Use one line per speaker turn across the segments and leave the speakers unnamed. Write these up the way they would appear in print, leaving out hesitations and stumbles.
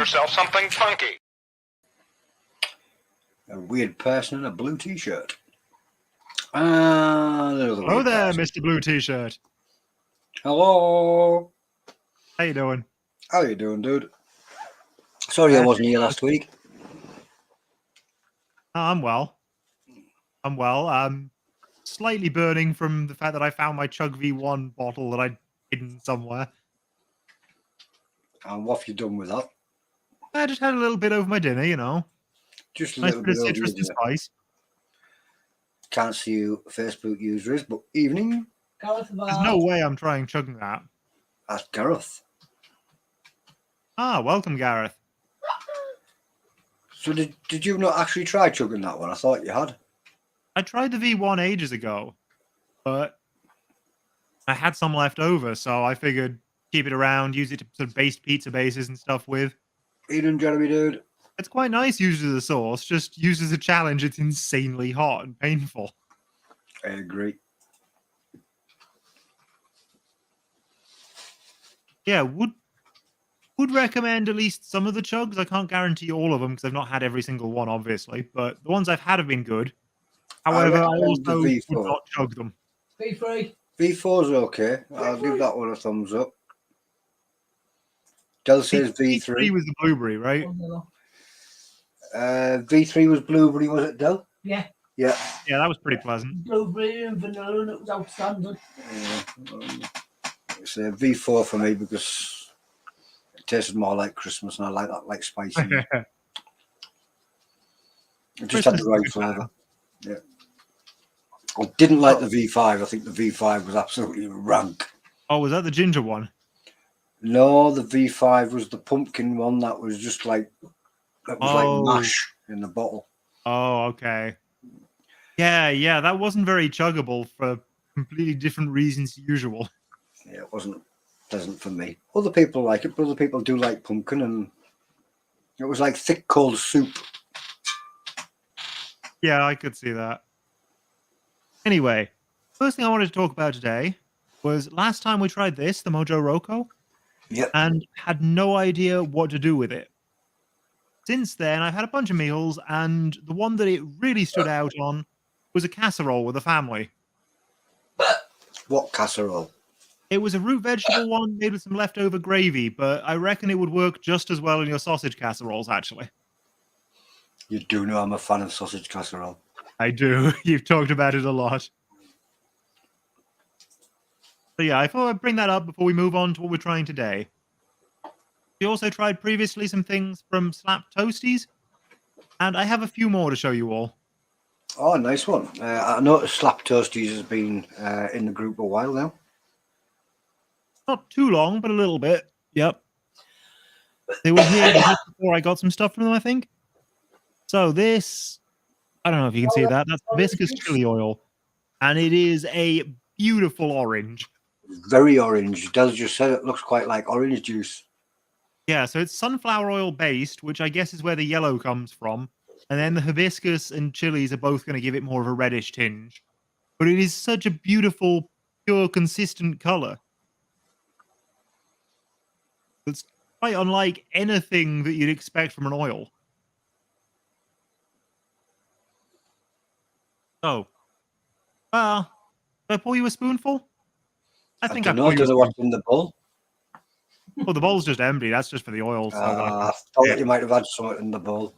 yourself something funky.
A weird person in a blue t-shirt. Hello
there, Mr. Blue T-shirt.
Hello.
How you doing?
How you doing, dude? Sorry I wasn't here last week.
I'm well. I'm slightly burning from the fact that I found my Chug V1 bottle that I'd hidden somewhere.
And what have you done with that?
I just had a little bit over my dinner, you know.
Just a
Nice
little
bit
bit
of
over
citrus
your
and
dinner.
spice.
Can't see who Facebook user is, but evening.
There's no way I'm trying chugging that.
That's Gareth.
Ah, welcome, Gareth.
So did you not actually try chugging that one? I thought you had.
I tried the V1 ages ago, but I had some left over, so I figured keep it around, use it to sort of baste pizza bases and stuff with.
Evening, Jeremy, dude.
It's quite nice used as a sauce, just used as a challenge, it's insanely hot and painful.
I agree.
Yeah, would recommend at least some of the chugs. I can't guarantee all of them because I've not had every single one, obviously, but the ones I've had have been good. However, I also would not chug them.
V3.
V4's okay. I'll give that one a thumbs up. Del says V3.
V3 was the blueberry, right?
V3 was blueberry, was it, Del?
Yeah.
Yeah.
Yeah, that was pretty pleasant.
Blueberry and vanilla, and it was outstanding.
It's a V4 for me because it tasted more like Christmas, and I like that, like spicy. It just had the right flavour. Yeah. I didn't like the V5. I think the V5 was absolutely rank.
Oh, was that the ginger one?
No, the V5 was the pumpkin one that was just like, that was like mash in the bottle.
Oh, okay. Yeah, that wasn't very chuggable for completely different reasons to usual.
Yeah, it wasn't pleasant for me. Other people like it, but other people do like pumpkin, and it was like thick, cold soup.
Yeah, I could see that. Anyway, first thing I wanted to talk about today was last time we tried this, the Mojo Roco, and had no idea what to do with it. Since then, I've had a bunch of meals, and the one that it really stood out on was a casserole with a family.
What casserole?
It was a root vegetable one made with some leftover gravy, but I reckon it would work just as well in your sausage casseroles, actually.
You do know I'm a fan of sausage casserole.
I do. You've talked about it a lot. So yeah, I thought I'd bring that up before we move on to what we're trying today. We also tried previously some things from Slap Toasties, and I have a few more to show you all.
Oh, nice one. I noticed Slap Toasties has been in the group a while now.
Not too long, but a little bit. Yep. They were here just before I got some stuff from them, I think. So this, I don't know if you can see that. That's hibiscus chili oil. And it is a beautiful orange.
Very orange. Del just said it looks quite like orange juice.
Yeah, so it's sunflower oil based, which I guess is where the yellow comes from. And then the hibiscus and chilies are both going to give it more of a reddish tinge. But it is such a beautiful, pure, consistent color. It's quite unlike anything that you'd expect from an oil. Oh. Well, did I pour you a spoonful? I think I poured you a spoonful.
What's in the bowl.
Well, the bowl's just empty. That's just for the oil. So
I thought you might have had something in the bowl.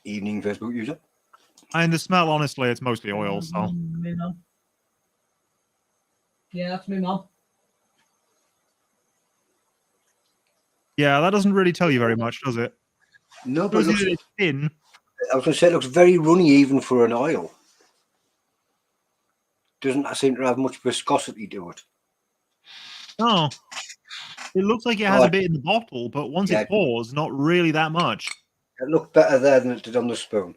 Evening Facebook user.
And the smell, honestly, it's mostly oil. So.
Yeah, that's me, Mum.
Yeah, that doesn't really tell you very much, does it?
No, but
it's thin.
I was going to say it looks very runny even for an oil. Doesn't seem to have much viscosity to it.
Oh. It looks like it has a bit in the bottle, but once it pours, not really that much.
It looked better there than it did on the spoon.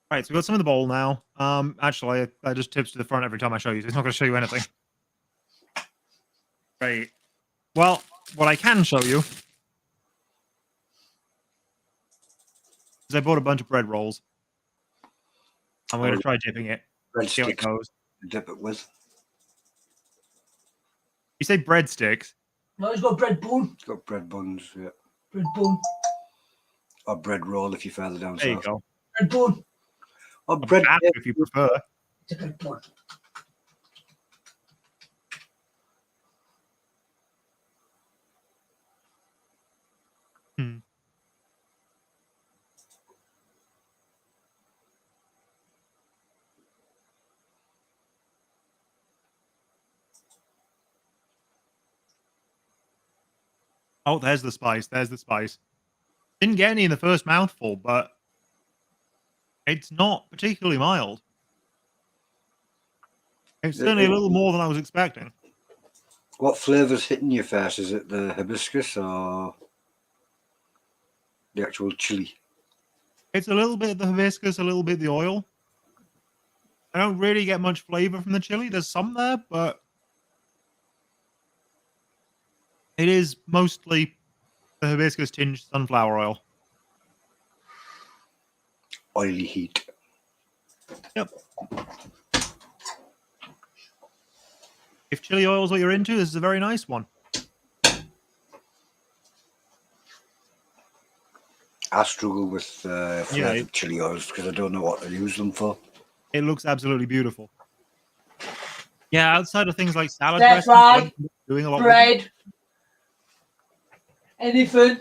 Right, so we've got some in the bowl now. Actually, I just tips to the front every time I show you, so it's not going to show you anything. Right. Well, what I can show you Because I bought a bunch of bread rolls. I'm going to
Oh,
try dipping it. See how it
breadsticks
goes.
to dip it with.
You say breadsticks?
No, he's got bread bun.
It's got bread buns, yeah.
Bread bun.
Or bread roll if you're further down
There you
south.
go.
Bread bun.
Or
A
bread
bap
dip.
if you prefer.
It's a bread bun.
Hmm. Oh, there's the spice. There's the spice. Didn't get any in the first mouthful, but it's not particularly mild. It's certainly a little more than I was expecting.
What flavour's hitting you first? Is it the hibiscus or the actual chili?
It's a little bit the hibiscus, a little bit the oil. I don't really get much flavor from the chili. There's some there, but it is mostly the hibiscus tinged sunflower oil.
Oily heat.
Yep. If chili oil is what you're into, this is a very nice one.
I struggle with flavoured
Yeah,
chili oils because I don't know what to use them for.
it looks absolutely beautiful. Yeah, outside of things like salad
That's
dressing, I
right.
haven't been doing a lot with them.
Bread. Anything.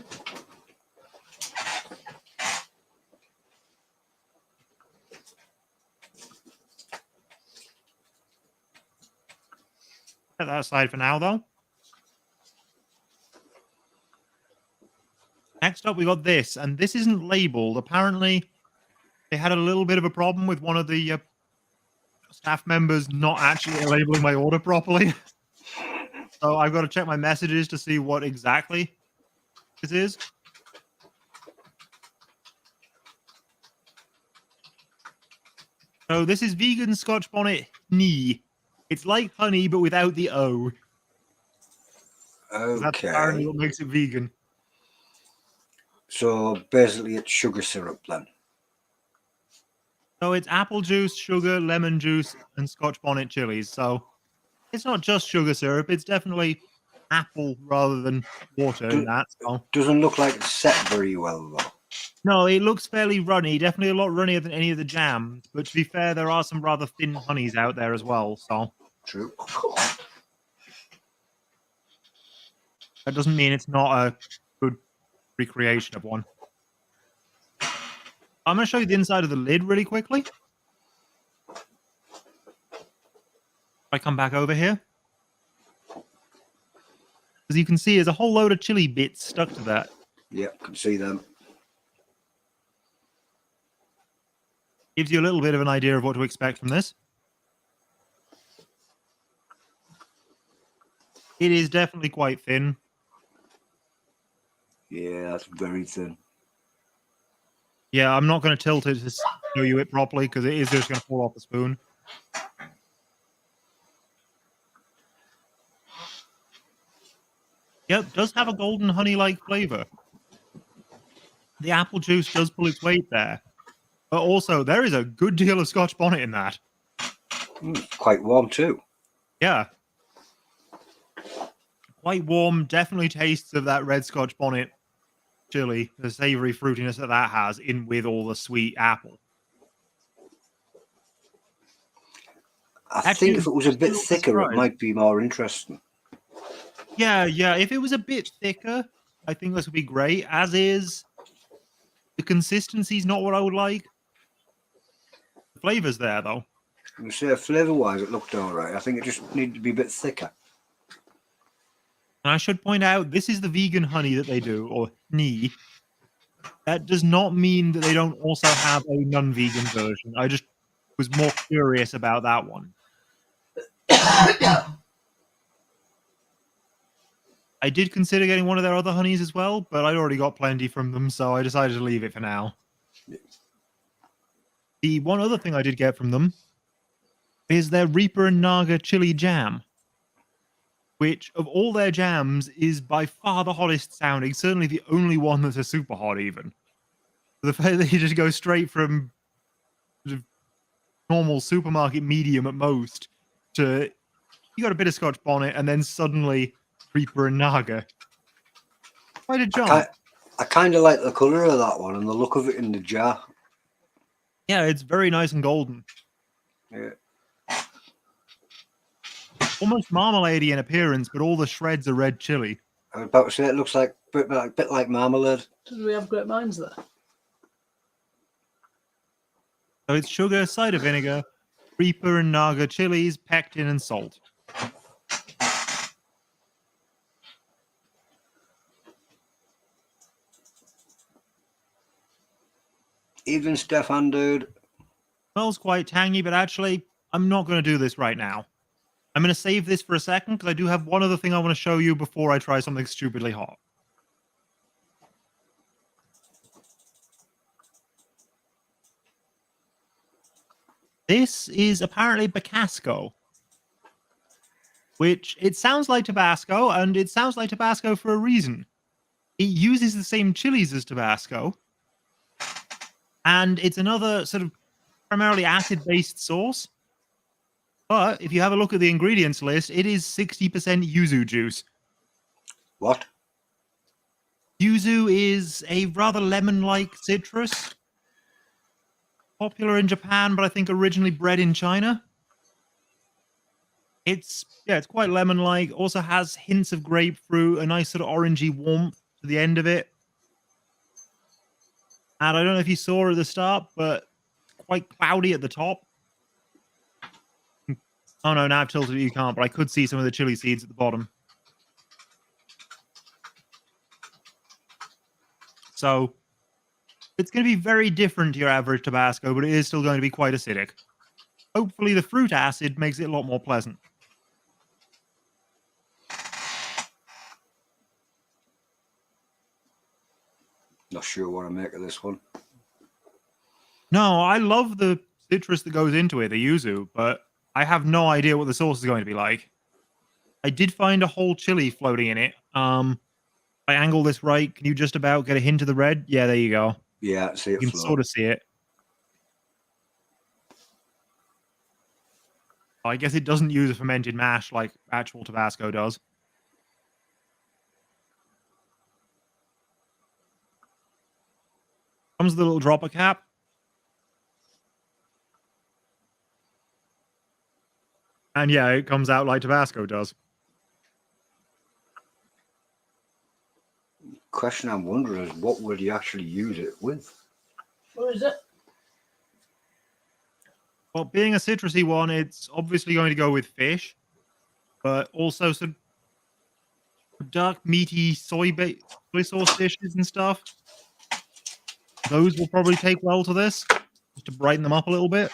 Set that aside for now, though. Next up, we got this, and this isn't labeled. Apparently, they had a little bit of a problem with one of the staff members not actually labeling my order properly. So I've got to check my messages to see what exactly this is. So this is vegan Scotch bonnet knee. It's like honey, but without the O. That's apparently
Okay.
what makes it vegan.
So basically it's sugar syrup then.
So it's apple juice, sugar, lemon juice, and Scotch bonnet chilies. So it's not just sugar syrup. It's definitely apple rather than water in that. So
Doesn't look like it's set very well though.
no, it looks fairly runny. Definitely a lot runnier than any of the jams. But to be fair, there are some rather thin honeys out there as well. So
True.
that doesn't mean it's not a good recreation of one. I'm going to show you the inside of the lid really quickly. I come back over here. As you can see, there's a whole load of chili bits stuck to that.
Yep, can see them.
Gives you a little bit of an idea of what to expect from this. It is definitely quite thin.
Yeah, that's very thin.
Yeah, I'm not going to tilt it to show you it properly because it is just going to fall off the spoon. Yep, does have a golden honey-like flavor. The apple juice does pull its weight there. But also, there is a good deal of Scotch bonnet in that.
Quite warm too.
Yeah. Quite warm, definitely tastes of that red Scotch bonnet chili, the savory fruitiness that has, in with all the sweet apple.
I
Actually,
think if it was a bit
still
thicker, it
surprised.
might be more interesting.
Yeah. If it was a bit thicker, I think this would be great. As is, the consistency's not what I would like. The flavor's there, though.
I'm going to say flavour-wise, it looked all right. I think it just needed to be a bit thicker.
And I should point out, this is the vegan honey that they do, or knee. That does not mean that they don't also have a non-vegan version. I just was more curious about that one. I did consider getting one of their other honeys as well, but I'd already got plenty from them, so I decided to leave it for now. The one other thing I did get from them is their Reaper and Naga chili jam, which of all their jams is by far the hottest sounding, certainly the only one that's a super hot even. The fact that you just go straight from sort of normal supermarket medium at most to you got a bit of Scotch bonnet and then suddenly Reaper and Naga. Quite a jump.
I kind of like the colour of that one and the look of it in the jar.
Yeah, it's very nice and golden.
Yeah.
Almost marmalade-y in appearance, but all the shreds are red chili.
I was about to say it looks like a bit like marmalade.
Did we have great minds there?
So it's sugar, cider vinegar, Reaper and Naga chilies, pectin, and salt.
Even Stefan, dude.
Smells quite tangy, but actually, I'm not going to do this right now. I'm going to save this for a second because I do have one other thing I want to show you before I try something stupidly hot. This is apparently Bacasco, which it sounds like Tabasco, and it sounds like Tabasco for a reason. It uses the same chilies as Tabasco, and it's another sort of primarily acid-based sauce. But if you have a look at the ingredients list, it is 60% yuzu juice.
What?
Yuzu is a rather lemon-like citrus. Popular in Japan, but I think originally bred in China. It's quite lemon-like. Also has hints of grapefruit, a nice sort of orangey warmth to the end of it. And I don't know if you saw at the start, but it's quite cloudy at the top. Oh no, now I've tilted it, you can't, but I could see some of the chili seeds at the bottom. So it's going to be very different to your average Tabasco, but it is still going to be quite acidic. Hopefully the fruit acid makes it a lot more pleasant.
Not sure what I make of this one.
No, I love the citrus that goes into it, the yuzu, but I have no idea what the sauce is going to be like. I did find a whole chili floating in it. If I angle this right, can you just about get a hint of the red? Yeah, there you go.
Yeah, see it
You can
float.
sort of see it. I guess it doesn't use a fermented mash like actual Tabasco does. Comes with a little dropper cap. And yeah, it comes out like Tabasco does.
Question I'm wondering is what would you actually use it with?
What is it?
Well, being a citrusy one, it's obviously going to go with fish, but also some dark, meaty soy sauce dishes and stuff. Those will probably take well to this, just to brighten them up a little bit.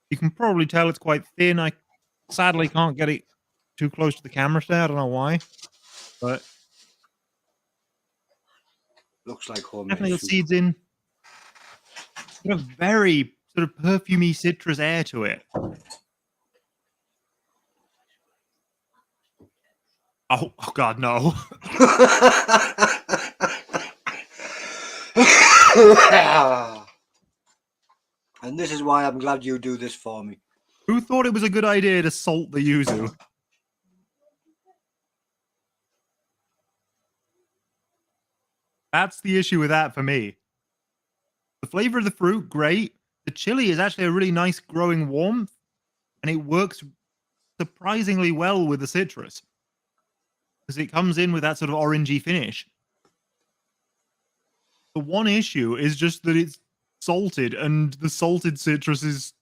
You can probably tell it's quite thin. I sadly can't get it too close to the camera today. I don't know why, but
Looks like homemade
definitely got
soup.
seeds in. Got a very sort of perfumey citrus air to it. Oh God, no.
And this is why I'm glad you do this for me.
Who thought it was a good idea to salt the yuzu? That's the issue with that for me. The flavor of the fruit, great. The chili is actually a really nice growing warmth, and it works surprisingly well with the citrus because it comes in with that sort of orangey finish. The one issue is just that it's salted, and the salted citrus is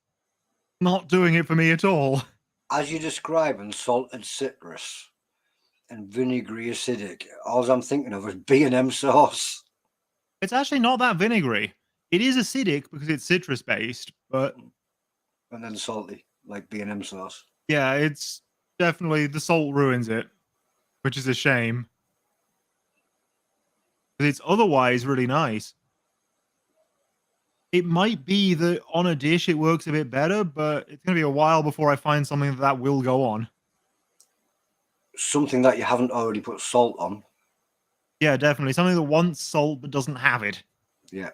not doing it for me at all.
As you describe in salted citrus and vinegary acidic, all I'm thinking of is B&M sauce.
It's actually not that vinegary. It is acidic because it's citrus based, but
And then salty, like B&M sauce.
yeah, it's definitely the salt ruins it, which is a shame. But it's otherwise really nice. It might be that on a dish it works a bit better, but it's going to be a while before I find something that will go on.
Something that you haven't already put salt on.
Yeah, definitely. Something that wants salt but doesn't have it.
Yeah.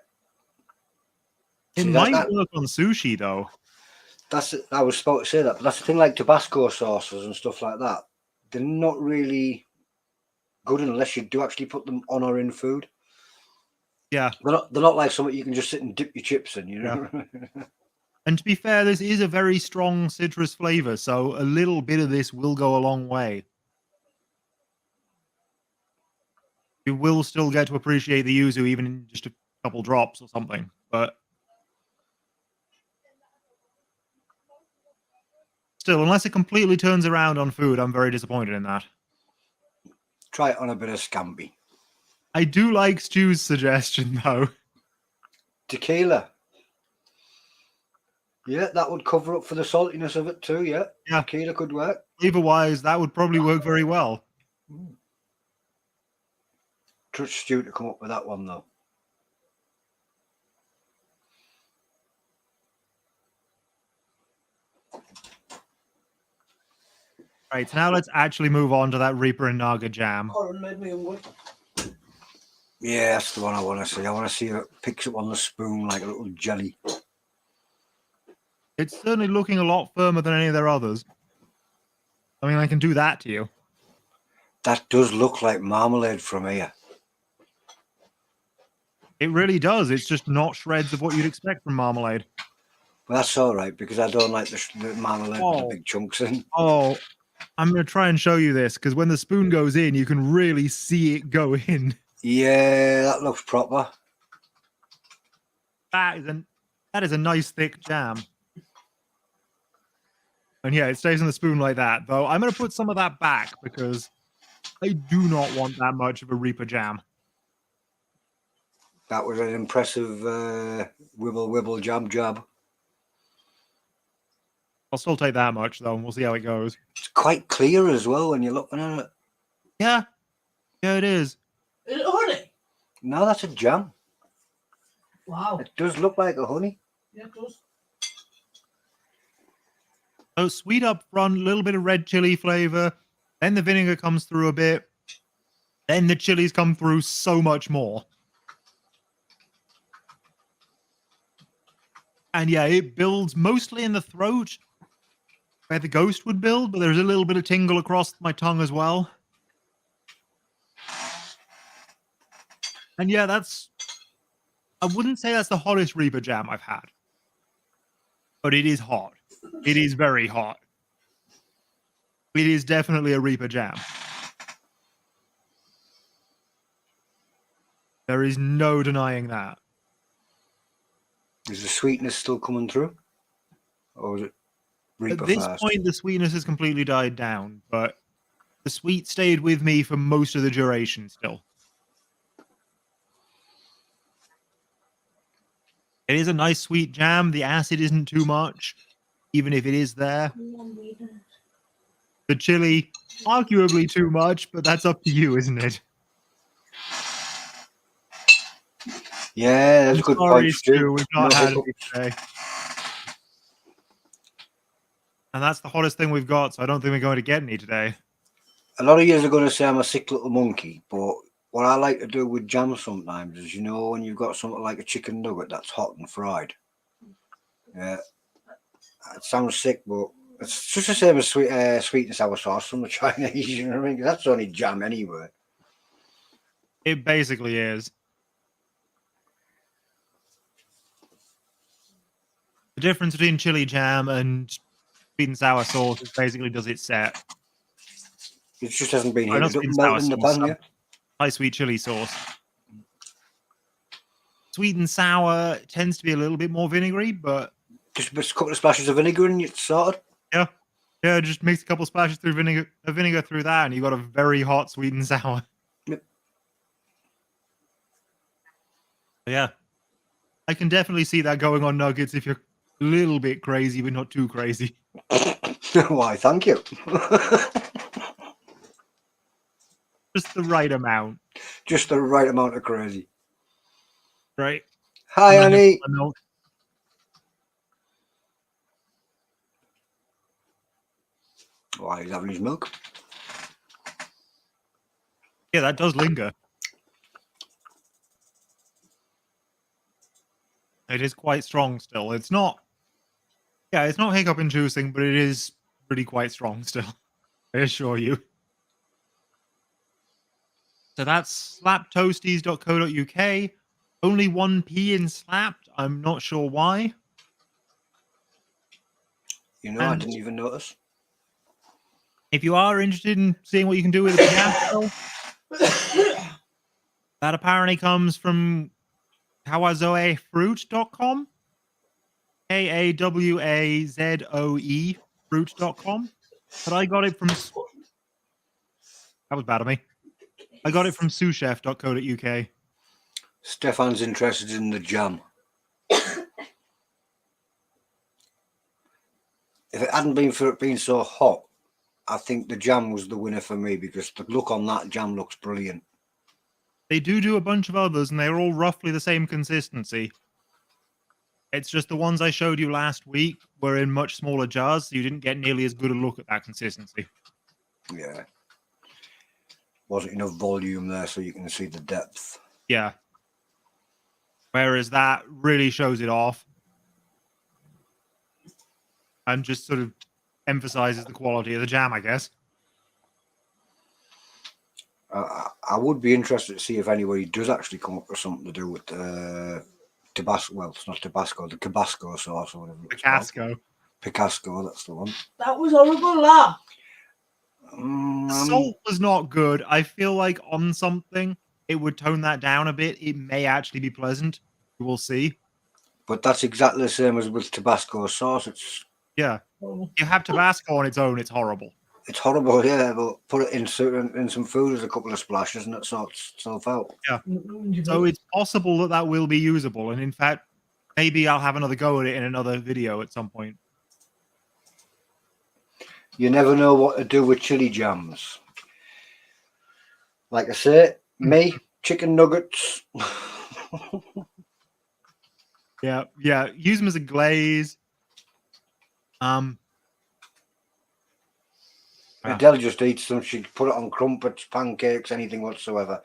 It
See,
might work on sushi, though.
I was supposed to say that, but that's the thing. Like Tabasco sauces and stuff like that, they're not really good unless you do actually put them on or in food.
Yeah.
They're not like something you can just sit and dip your chips in, you know.
Yeah. And to be fair, this is a very strong citrus flavor, so a little bit of this will go a long way. You will still get to appreciate the yuzu even in just a couple drops or something, but still, unless it completely turns around on food, I'm very disappointed in that.
Try it on a bit of scampi.
I do like Stu's suggestion, though.
Tequila. Yeah, that would cover up for the saltiness of it too, yeah.
Yeah.
Tequila could work.
Flavor-wise, that would probably work very well.
Trust Stu to come up with that one, though.
Right, so now let's actually move on to that Reaper and Naga jam.
Coran made me hungry.
Yeah, that's the one I want to see. I want to see it picks up on the spoon like a little jelly.
It's certainly looking a lot firmer than any of their others. I mean, I can do that to you.
That does look like marmalade from here.
It really does. It's just not shreds of what you'd expect from marmalade.
But that's all right, because I don't like the marmalade with the big chunks in.
Oh, I'm going to try and show you this, because when the spoon goes in, you can really see it go in.
Yeah, that looks proper.
That is a nice thick jam. And yeah, it stays on the spoon like that, though I'm going to put some of that back, because I do not want that much of a Reaper jam.
That was an impressive wibble, jab.
I'll still take that much, though, and we'll see how it goes.
It's quite clear as well when you're looking at it.
Yeah. Yeah, it is.
Is it honey?
No, that's a jam.
Wow.
It does look like a honey.
Yeah, it does.
So sweet up front, a little bit of red chili flavor. Then the vinegar comes through a bit. Then the chilies come through so much more. And yeah, it builds mostly in the throat, where the ghost would build, but there's a little bit of tingle across my tongue as well. And yeah, I wouldn't say that's the hottest Reaper jam I've had. But it is hot. It is very hot. It is definitely a Reaper jam. There is no denying that.
Is the sweetness still coming through? Or is it Reaper
At this
first?
point, the sweetness has completely died down, but the sweet stayed with me for most of the duration still. It is a nice sweet jam. The acid isn't too much, even if it is there. The chili, arguably too much, but that's up to you, isn't it?
Yeah, that's a good point, Stu.
We've not had
hiccup.
it today. And that's the hottest thing we've got, so I don't think we're going to get any today.
A lot of years are going to say I'm a sick little monkey, but what I like to do with jam sometimes is, you know, when you've got something like a chicken nugget that's hot and fried. Yeah, it sounds sick, but it's just the same as sweet and sour sauce from the Chinese. You know what I mean? That's only jam anyway.
It basically is. The difference between chili jam and sweet and sour sauce is basically does it set.
It just hasn't been
Not
heated up,
sweet and
melt
sour
in the
sauce,
pan yet.
high sweet chili sauce. Sweet and sour tends to be a little bit more vinegary, but
Just a couple of splashes of vinegar and it's sorted.
yeah, just mix a couple splashes through vinegar through that, and you got a very hot sweet and sour.
Yep.
Yeah, I can definitely see that going on nuggets if you're a little bit crazy, but not too crazy.
Why, thank you.
Just the right amount.
Just the right amount of crazy.
Right.
Hi, Annie. Why, he's having his milk.
Yeah, that does linger. It is quite strong still. It's not. Yeah, it's not hiccup inducing, but it is really quite strong still. I assure you. So that's slaptoasties.co.uk. Only 1p in slapped. I'm not sure why.
You know, I didn't even notice.
If you are interested in seeing what you can do with a jam shell, that apparently comes from kawazoefruit.com. Kawazoe fruit.com. But I got it from. That was bad of me. I got it from souschef.co.uk.
Stefan's interested in the jam. If it hadn't been for it being so hot, I think the jam was the winner for me because the look on that jam looks brilliant.
They do a bunch of others, and they're all roughly the same consistency. It's just the ones I showed you last week were in much smaller jars, so you didn't get nearly as good a look at that consistency.
Yeah. Wasn't enough volume there so you can see the depth.
Yeah. Whereas that really shows it off. And just sort of emphasizes the quality of the jam, I guess.
I would be interested to see if anybody does actually come up with something to do with Tabasco. Well, it's not Tabasco, the Cabasco sauce or whatever.
Picasco.
Picasco, that's the one.
That was horrible, that.
Salt was not good. I feel like on something, it would tone that down a bit. It may actually be pleasant. We'll see.
But that's exactly the same as with Tabasco sauce. It's
you have Tabasco on its own, it's horrible.
It's horrible, yeah, but put it in some food as a couple of splashes and it sorts itself out.
Yeah. So it's possible that that will be usable. And in fact, maybe I'll have another go at it in another video at some point.
You never know what to do with chili jams. Like I say, me, chicken nuggets.
Yeah. Use them as a glaze.
Adele just eats them. She'd put it on crumpets, pancakes, anything whatsoever.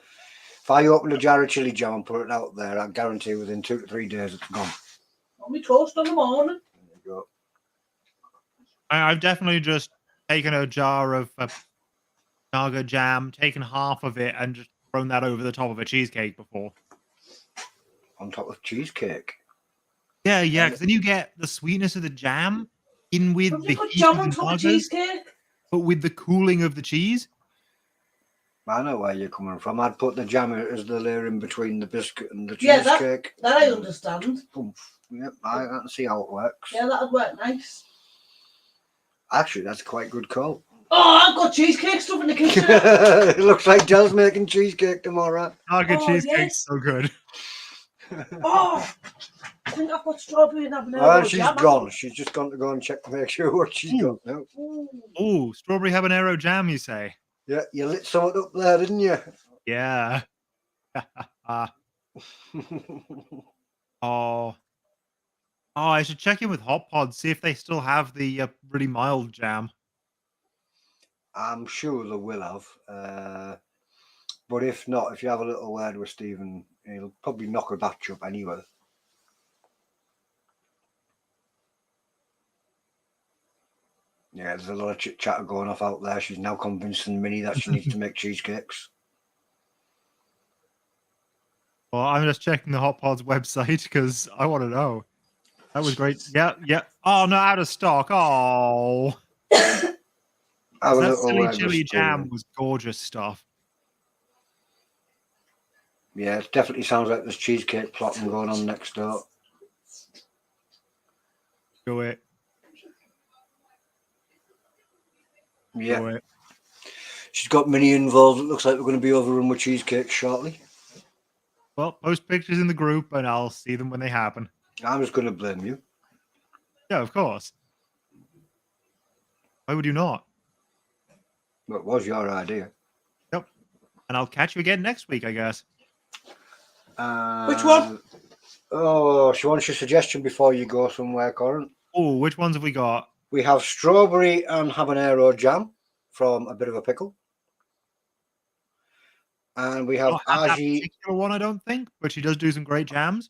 If I open a jar of chili jam and put it out there, I guarantee within 2 to 3 days it's gone.
On me toast in the morning.
There you go.
I've definitely just taken a jar of naga jam, taken half of it, and just thrown that over the top of a cheesecake before.
On top of cheesecake.
Yeah, because then you get the sweetness of the jam in with
Have
the
you got
heat
jam
of
on
the
top of
nagas,
cheesecake?
but with the cooling of the cheese.
I know where you're coming from. I'd put the jam as the layer in between the biscuit and the cheesecake.
Yeah, that I understand.
Yep, I can see how it works.
Yeah, that'd work nice.
Actually, that's quite good call.
Oh, I've got cheesecake stuff in the kitchen.
It looks like Dell's making cheesecake tomorrow.
Naga cheesecake's
yes.
so good.
Oh, I think I've got strawberry and habanero.
She's gone. She's just gone to go and check to make sure what she's got now.
Oh, strawberry habanero jam, you say?
Yeah, you lit something up there, didn't you?
Yeah. Oh, I should check in with Hot Pod, see if they still have the really mild jam.
I'm sure they will have. But if not, if you have a little word with Stephen, he'll probably knock a batch up anyway. Yeah, there's a lot of chit chatter going off out there. She's now convincing Minnie that she needs to make cheesecakes.
Well, I'm just checking the Hot Pod's website because I want to know. That was great. Yeah. Oh, no, out of stock. Oh. That silly chili jam was gorgeous stuff.
Yeah, it definitely sounds like there's cheesecake plotting going on next door.
Do it.
Yeah.
Do it.
She's got Minnie involved. It looks like we're going to be overrun with cheesecake shortly.
Well, post pictures in the group and I'll see them when they happen.
I'm just going to blame you.
Yeah, of course. Why would you not?
Well, it was your idea.
Yep. And I'll catch you again next week, I guess.
Which one?
Oh, she wants your suggestion before you go somewhere, Coran.
Oh, which ones have we got?
We have strawberry and habanero jam from A Bit of a Pickle. And we have
that
Aji.
particular one, I don't think, but she does do some great jams.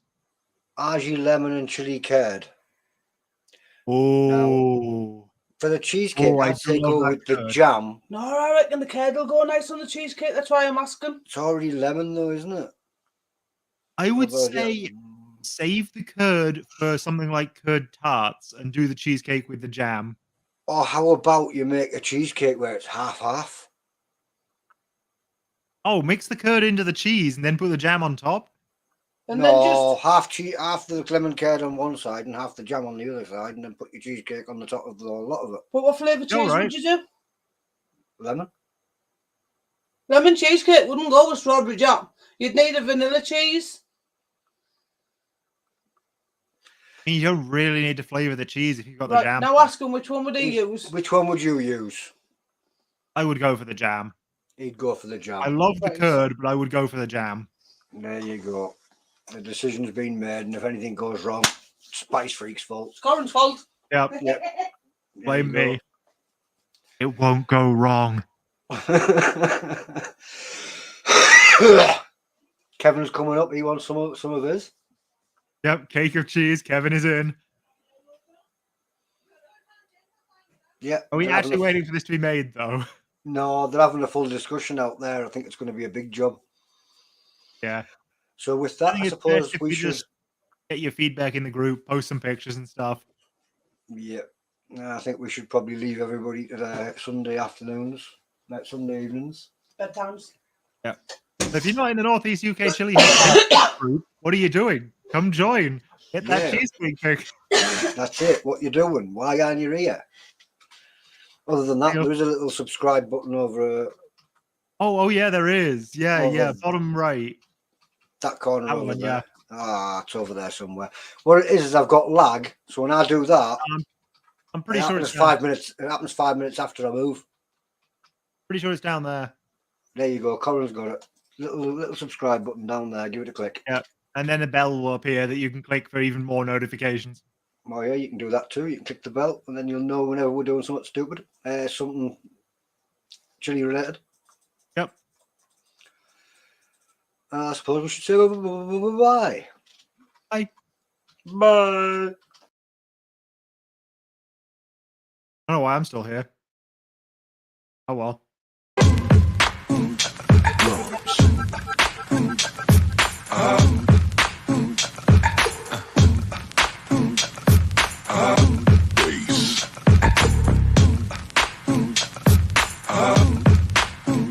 Argy lemon and chili curd.
Oh,
For the cheesecake,
I
I'd
do
say
love
go
that
with the
curd.
jam.
No, I reckon the curd will go nice on the cheesecake. That's why I'm asking.
It's already lemon though, isn't it?
I would
Although, yeah.
say save the curd for something like curd tarts and do the cheesecake with the jam.
Or how about you make a cheesecake where it's half-half?
Oh, mix the curd into the cheese and then put the jam on top.
And then just
half the lemon curd on one side and half the jam on the other side, and then put your cheesecake on the top of the lot of it.
But what flavour
All
cheese
right.
would you do?
Lemon.
Lemon cheesecake wouldn't go with strawberry jam. You'd need a vanilla cheese.
I mean, you don't really need to flavour the cheese if you've got the
Right,
jam.
now ask him which one would he use.
Which one would you use?
I would go for the jam.
He'd go for the jam.
I love the
Right.
curd, but I would go for the jam.
There you go. The decision's been made, and if anything goes wrong, Spice Freak's fault.
It's Coran's fault.
Yep.
Yep.
Blame me. It won't go wrong.
Kevin's coming up. He wants some of his.
Yep, cake of cheese. Kevin is in.
Yeah.
Are we
they're having
actually waiting for this to be made, though?
No, they're having a full discussion out there. I think it's going to be a big job.
Yeah.
So with that,
think
I
it's
suppose
best if
we
we
should.
just get your feedback in the group, post some pictures and stuff.
Yeah. I think we should probably leave everybody to their Sunday afternoons, like Sunday evenings.
Bedtimes.
So if you're not in the Northeast UK Chilli-heads group, what are you doing? Come join. Get that
Yeah.
cheesecake pick.
That's it. What you doing? Why aren't you here? Other than that, there is a little subscribe button over
Oh yeah, there is. Yeah,
Over
yeah. Bottom right.
that corner
That
over
one,
there.
yeah.
Ah, it's over there somewhere. What it is I've got lag, so when I do that,
I'm
it
pretty sure
happens
it's down,
5 minutes. It happens 5 minutes after I move.
pretty sure it's down there.
There you go. Coran's got it. Little subscribe button down there. Give it a click.
Yeah. And then a bell will appear that you can click for even more notifications.
Oh yeah, you can do that too. You can click the bell, and then you'll know whenever we're doing something stupid, something chili related.
Yep.
I suppose we should say bye.
Bye.
Bye.
I don't know why I'm still here. Oh well.